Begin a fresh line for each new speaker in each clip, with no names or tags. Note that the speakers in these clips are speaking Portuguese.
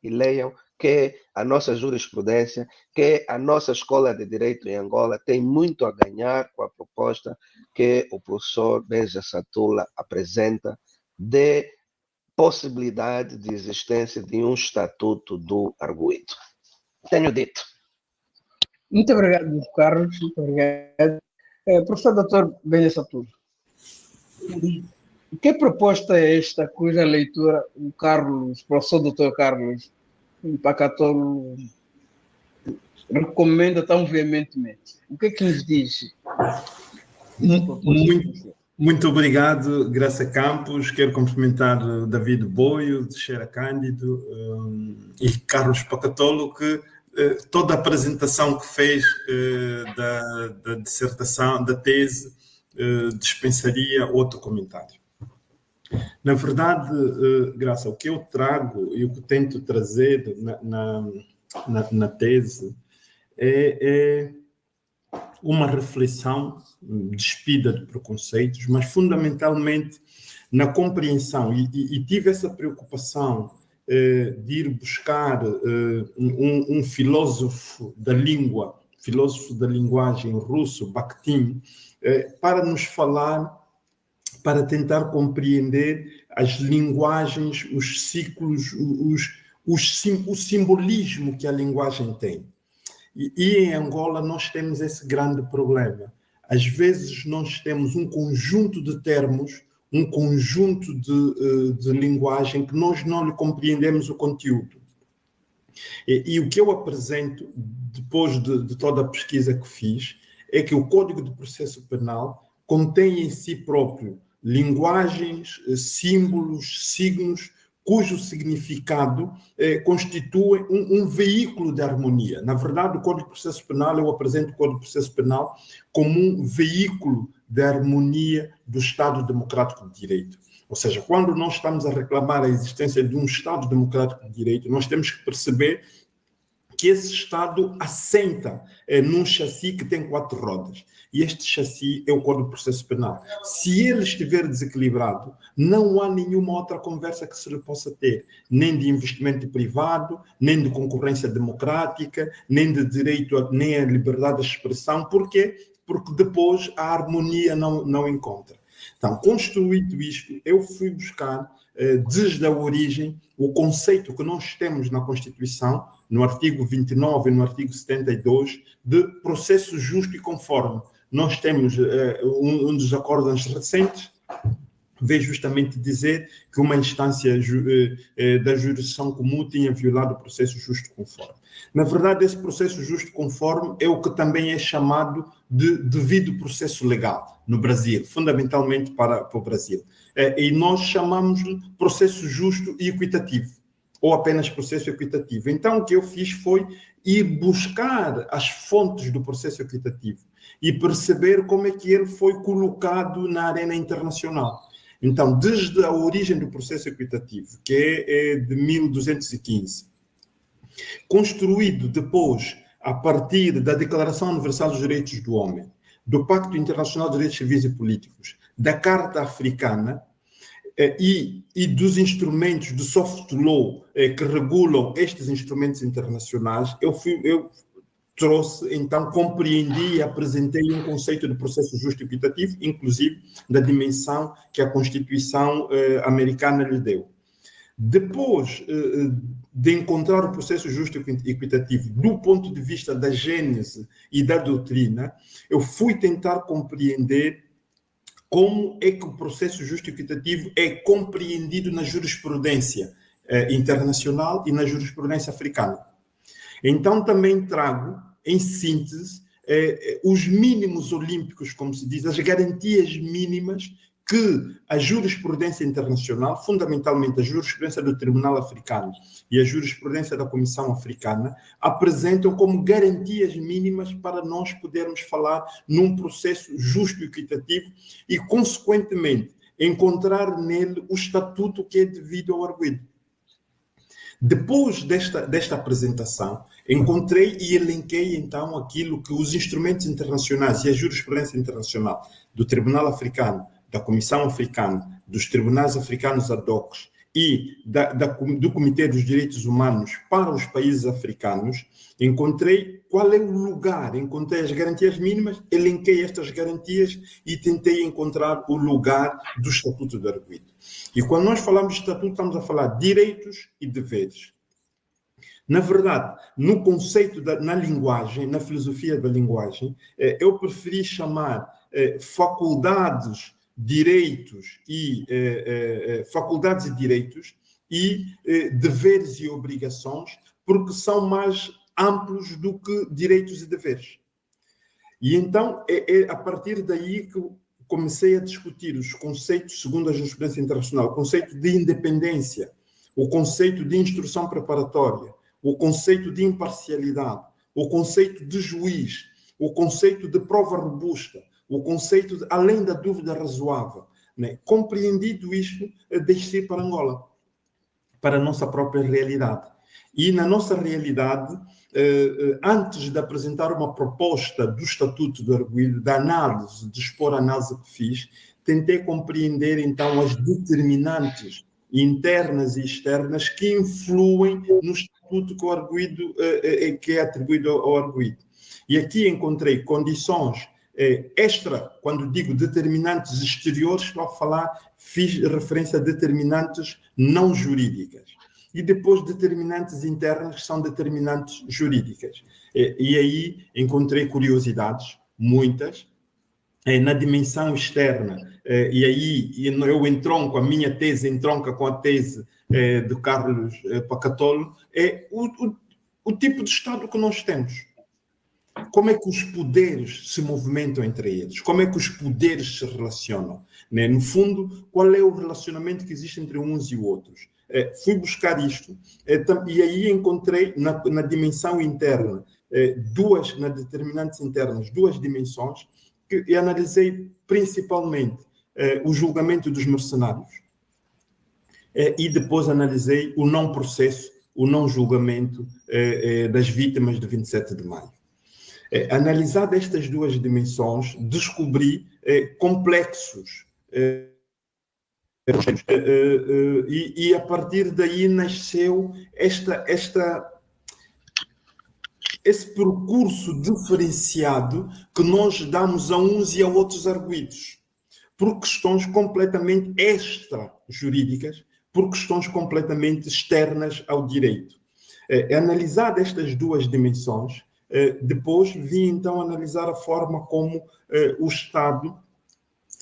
e leiam que a nossa jurisprudência, que a nossa escola de direito em Angola tem muito a ganhar com a proposta que o professor Benja Satula apresenta de possibilidade de existência de um estatuto do arguido. Tenho dito.
Muito obrigado, Carlos. Muito obrigado. Professor Dr. Benja Satula, que proposta é esta cuja leitura o professor Dr. Carlos Mpakatolo recomenda tão veementemente? O que é que nos diz?
Muito obrigado, Graça Campos. Quero cumprimentar David Boio, Teixeira Cândido e Carlos Pacatolo, que toda a apresentação que fez da dissertação, da tese, dispensaria outro comentário. Na verdade, Graça, o que eu trago e o que tento trazer na tese é uma reflexão despida de preconceitos, mas fundamentalmente na compreensão, e tive essa preocupação de ir buscar um filósofo da língua, filósofo da linguagem russo, Bakhtin, para nos falar, para tentar compreender as linguagens, os ciclos, o simbolismo que a linguagem tem. E em Angola nós temos esse grande problema. Às vezes nós temos um conjunto de termos, um conjunto de linguagem que nós não lhe compreendemos o conteúdo. E o que eu apresento, depois de toda a pesquisa que fiz, é que o Código de Processo Penal contém em si próprio linguagens, símbolos, signos, cujo significado constitui um veículo de harmonia. Na verdade, o Código de Processo Penal, eu apresento o Código de Processo Penal como um veículo de harmonia do Estado Democrático de Direito. Ou seja, quando nós estamos a reclamar a existência de um Estado Democrático de Direito, nós temos que perceber que esse Estado assenta num chassi que tem 4 rodas. E este chassi é o Código de Processo Penal. Se ele estiver desequilibrado, não há nenhuma outra conversa que se lhe possa ter, nem de investimento privado, nem de concorrência democrática, nem de direito, nem a liberdade de expressão. Por quê? Porque depois a harmonia não encontra. Então, construído isto, eu fui buscar, desde a origem, o conceito que nós temos na Constituição, no artigo 29 e no artigo 72, de processo justo e conforme. Nós temos um dos acordos recentes, veio justamente dizer que uma instância da jurisdição comum tinha violado o processo justo e conforme. Na verdade, esse processo justo e conforme é o que também é chamado de devido processo legal no Brasil, fundamentalmente para o Brasil. E nós chamamos-lhe processo justo e equitativo, ou apenas processo equitativo. Então, o que eu fiz foi ir buscar as fontes do processo equitativo e perceber como é que ele foi colocado na arena internacional. Então, desde a origem do processo equitativo, que é de 1215, construído depois a partir da Declaração Universal dos Direitos do Homem, do Pacto Internacional de Direitos Civis e Políticos, da Carta Africana e dos instrumentos do soft law que regulam estes instrumentos internacionais, eu trouxe, então, compreendi e apresentei um conceito de processo justo e equitativo, inclusive da dimensão que a Constituição americana lhe deu. Depois de encontrar o processo justo e equitativo do ponto de vista da gênese e da doutrina, eu fui tentar compreender como é que o processo justo e equitativo é compreendido na jurisprudência internacional e na jurisprudência africana. Então, também trago, em síntese, os mínimos olímpicos, como se diz, as garantias mínimas que a jurisprudência internacional, fundamentalmente a jurisprudência do Tribunal Africano e a jurisprudência da Comissão Africana, apresentam como garantias mínimas para nós podermos falar num processo justo e equitativo e, consequentemente, encontrar nele o estatuto que é devido ao arguido. Depois desta apresentação, encontrei e elenquei, então, aquilo que os instrumentos internacionais e a jurisprudência internacional do Tribunal Africano, da Comissão Africana, dos Tribunais Africanos ad hoc e do Comitê dos Direitos Humanos para os países africanos, encontrei qual é o lugar, encontrei as garantias mínimas, elenquei estas garantias e tentei encontrar o lugar do Estatuto do Arguido. E quando nós falamos de Estatuto, estamos a falar de direitos e deveres. Na verdade, no conceito, na linguagem, na filosofia da linguagem, eu preferi chamar faculdades, direitos e deveres e obrigações, porque são mais amplos do que direitos e deveres. E então, é a partir daí que eu comecei a discutir os conceitos, segundo a jurisprudência internacional, o conceito de independência, o conceito de instrução preparatória, o conceito de imparcialidade, o conceito de juiz, o conceito de prova robusta, o conceito de além da dúvida razoável. Né? Compreendido isto, deixei para Angola, para a nossa própria realidade. E na nossa realidade, antes de apresentar uma proposta do Estatuto do Arguido, da análise, de expor a análise que fiz, tentei compreender então as determinantes internas e externas que influem no Estatuto que o arguido, que é atribuído ao arguido. E aqui encontrei condições quando digo determinantes exteriores, estou a falar, fiz referência a determinantes não jurídicas. E depois determinantes internas, que são determinantes jurídicas. E aí encontrei curiosidades, muitas, na dimensão externa. E aí eu entronco, a minha tese entronca com a tese de Carlos Pacatolo, é o tipo de Estado que nós temos. Como é que os poderes se movimentam entre eles? Como é que os poderes se relacionam? Né? No fundo, qual é o relacionamento que existe entre uns e outros? Fui buscar isto e aí encontrei na dimensão interna, na determinantes internas, duas dimensões que eu analisei principalmente o julgamento dos mercenários e depois analisei o não processo, o não julgamento das vítimas de 27 de maio. Analisado estas duas dimensões, descobri complexos e a partir daí nasceu esse percurso diferenciado que nós damos a uns e a outros arguidos, por questões completamente extra-jurídicas, por questões completamente externas ao direito. Analisado estas duas dimensões, depois vim então analisar a forma como o Estado,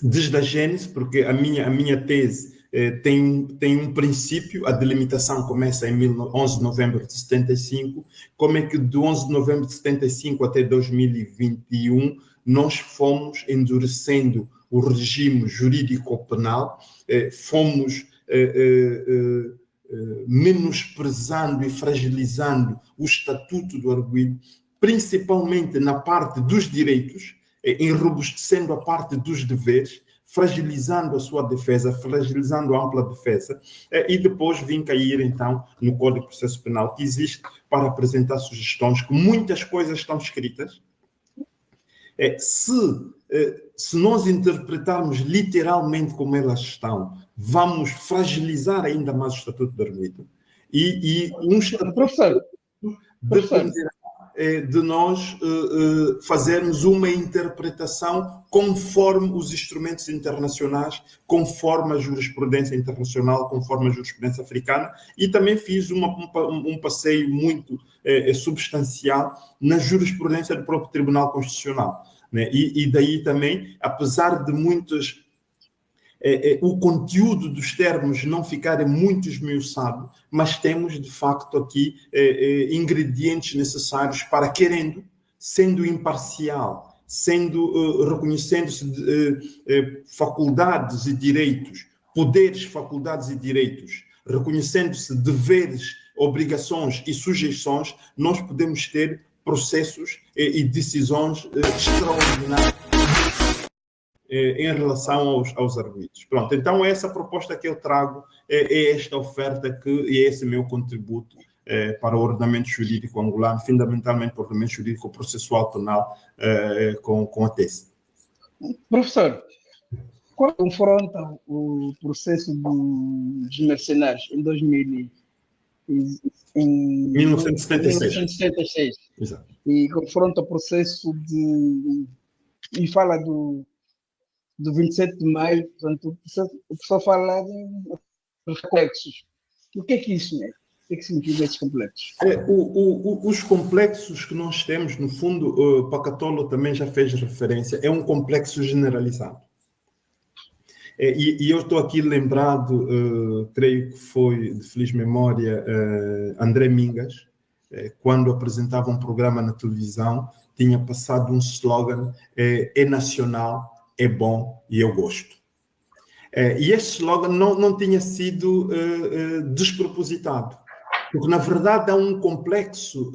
desde a gênese, porque a minha tese tem um princípio, a delimitação começa em 11 de novembro de 75, como é que de 11 de novembro de 75 até 2021 nós fomos endurecendo o regime jurídico-penal, fomos menosprezando e fragilizando o Estatuto do Arguido, principalmente na parte dos direitos, enrobustecendo a parte dos deveres, fragilizando a sua defesa, fragilizando a ampla defesa, e depois vim cair, então, no Código de Processo Penal, que existe para apresentar sugestões, que muitas coisas estão escritas. Se nós interpretarmos literalmente como elas estão, vamos fragilizar ainda mais o Estatuto do Arguido. E um Estatuto dependerá de nós fazermos uma interpretação conforme os instrumentos internacionais, conforme a jurisprudência internacional, conforme a jurisprudência africana, e também fiz um passeio muito substancial na jurisprudência do próprio Tribunal Constitucional. Né? E daí também, apesar de muitos... o conteúdo dos termos não ficarem muito esmiuçado, mas temos, de facto, aqui ingredientes necessários para, sendo imparcial, reconhecendo-se faculdades e direitos, poderes, faculdades e direitos, reconhecendo-se deveres, obrigações e sujeições, nós podemos ter processos e decisões extraordinárias em relação aos arguidos. Pronto, então essa proposta que eu trago é esta oferta e é esse meu contributo para o ordenamento jurídico angolano, fundamentalmente para o ordenamento jurídico processual penal com a tese.
Professor, quando confronta o processo dos mercenários em 1976
Exato.
e confronta o processo e fala do 27 de maio, portanto, o pessoal fala dos complexos. O que é que isso é? O que é que significa esses complexos?
Os complexos que nós temos, no fundo, Pacatolo também já fez referência, é um complexo generalizado. E eu estou aqui lembrado, creio que foi de feliz memória, André Mingas, quando apresentava um programa na televisão, tinha passado um slogan, é nacional, é bom e eu gosto. E este slogan não tinha sido despropositado, porque na verdade há um complexo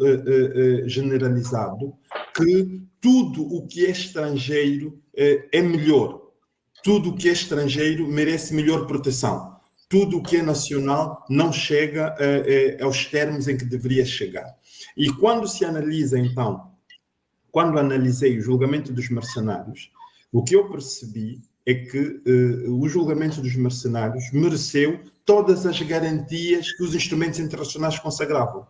generalizado que tudo o que é estrangeiro é melhor. Tudo o que é estrangeiro merece melhor proteção. Tudo o que é nacional não chega aos termos em que deveria chegar. E quando se analisa, então, quando analisei o julgamento dos mercenários, o que eu percebi é que o julgamento dos mercenários mereceu todas as garantias que os instrumentos internacionais consagravam.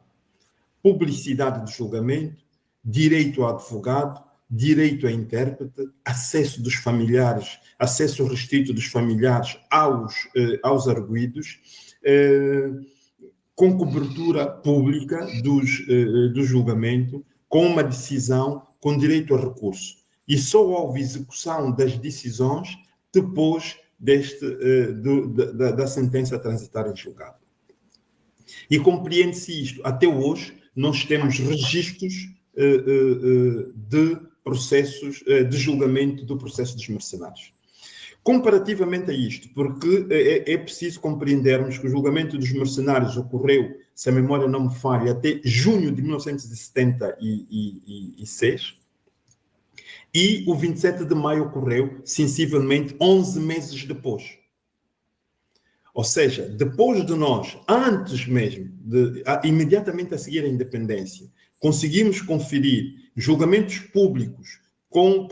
Publicidade do julgamento, direito ao advogado, direito a intérprete, acesso dos familiares, acesso restrito dos familiares aos arguidos, com cobertura pública do julgamento, com uma decisão, com direito a recurso. E só houve execução das decisões depois da sentença transitar em julgado. E compreende-se isto. Até hoje, nós temos registros de processos de julgamento do processo dos mercenários. Comparativamente a isto, porque é preciso compreendermos que o julgamento dos mercenários ocorreu, se a memória não me falha, até junho de 1976, e o 27 de maio ocorreu, sensivelmente, 11 meses depois. Ou seja, depois de nós, antes mesmo, imediatamente a seguir a independência, conseguimos conferir julgamentos públicos com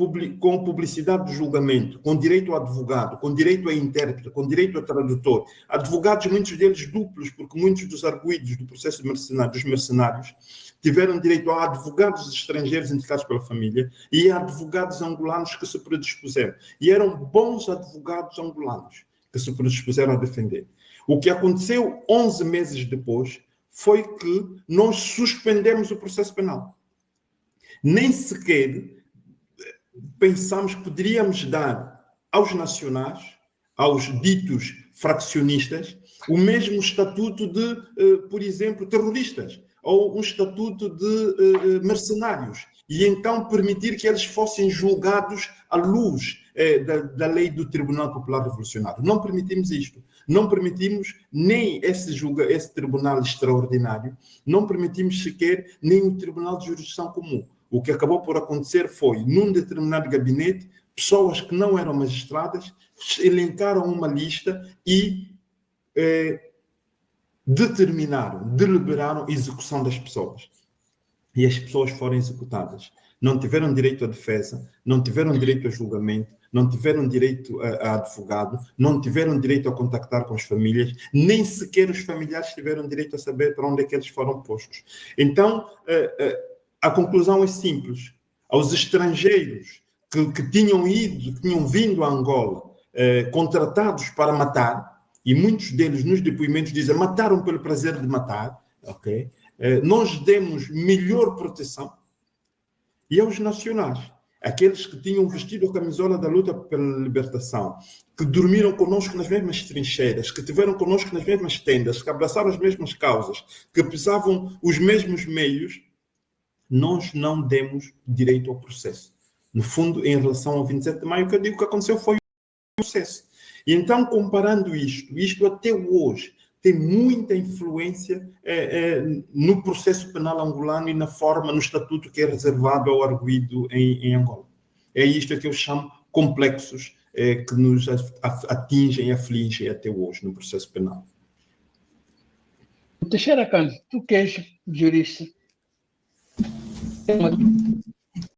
publicidade de julgamento, com direito a advogado, com direito a intérprete, com direito a tradutor, advogados, muitos deles duplos, porque muitos dos arguidos do processo dos mercenários tiveram direito a advogados estrangeiros indicados pela família e a advogados angolanos que se predispuseram. E eram bons advogados angolanos que se predispuseram a defender. O que aconteceu 11 meses depois foi que nós suspendemos o processo penal. Nem sequer pensamos que poderíamos dar aos nacionais, aos ditos fraccionistas, o mesmo estatuto de, por exemplo, terroristas, ou um estatuto de mercenários, e então permitir que eles fossem julgados à luz da lei do Tribunal Popular Revolucionário. Não permitimos isto. Não permitimos nem esse tribunal extraordinário, não permitimos sequer nem o Tribunal de Jurisdição Comum. O que acabou por acontecer foi, num determinado gabinete, pessoas que não eram magistradas elencaram uma lista e deliberaram a execução das pessoas. E as pessoas foram executadas. Não tiveram direito à defesa, não tiveram direito a julgamento, não tiveram direito a advogado, não tiveram direito a contactar com as famílias, nem sequer os familiares tiveram direito a saber para onde é que eles foram postos. Então, a conclusão é simples. Aos estrangeiros que tinham vindo a Angola, contratados para matar, e muitos deles nos depoimentos dizem mataram pelo prazer de matar, ok? Nós demos melhor proteção, e aos nacionais, aqueles que tinham vestido a camisola da luta pela libertação, que dormiram conosco nas mesmas trincheiras, que tiveram conosco nas mesmas tendas, que abraçaram as mesmas causas, que pisavam os mesmos meios, nós não demos direito ao processo. No fundo, em relação ao 27 de maio, o que eu digo que aconteceu foi o processo. E então, comparando isto até hoje tem muita influência no processo penal angolano e na forma, no estatuto que é reservado ao arguido em Angola. É isto que eu chamo complexos que nos atingem e afligem até hoje no processo penal.
Teixeira Cândido, tu que és jurista,